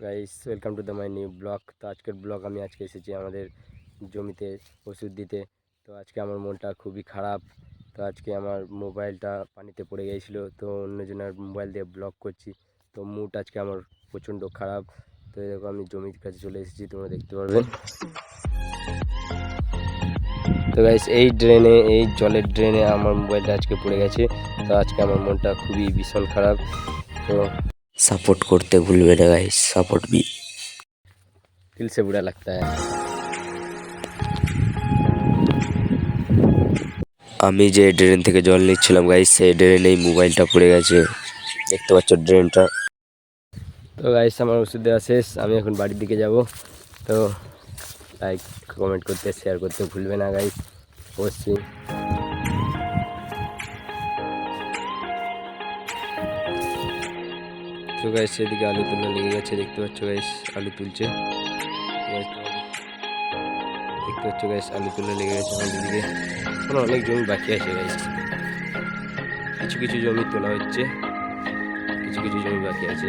Guys, welcome to the my new blog. তো আজকের blog আমি আজকে এসেছি আমাদের জমিতে ওষুধ দিতে। তো আজকে আমার মনটা খুবই খারাপ। তো আজকে আমার মোবাইলটা পানিতে পড়ে গিয়েছিলো, তো অন্যজনের মোবাইল দিয়ে ব্লগ করছি। তো মুড আজকে আমার প্রচণ্ড খারাপ। তো এরকম আমি জমির কাছে চলে এসেছি, তোমরা দেখতে পারবে। তো গাইস, এই জলের ড্রেনে আমার মোবাইলটা আজকে পড়ে গেছে। তো আজকে আমার মনটা খুবই ভীষণ খারাপ। তো सपोर्ट करते भूलबे ना गाइस, सपोर्ट भी। दिल से बुरा लगता है। আমি যে ড্রেন থেকে জল নিচ্ছিলাম গাইস, সেই ড্রেনেই মোবাইলটা পড়ে গেছে, দেখতে পাচ্ছ ড্রেনটা। তো গাইস, আমার ওষুধ দেওয়া শেষ, আমি এখন বাড়ির দিকে যাব। তো লাইক কমেন্ট করতে শেয়ার করতে ভুলবে না গাইস, অবশ্যই। তো গাইস, সেদিকে আলু তোলা লেগে গেছে, দেখতে পাচ্ছ গাইস, আলু তুলছে। দেখতে পাচ্ছ গাইস, আলু তোলা লেগে গেছে আমাদের দিকে। এখনো অনেক জমি বাকি আছে গাইস, কিছু কিছু জমি তোলা হচ্ছে, কিছু কিছু জমি বাকি আছে।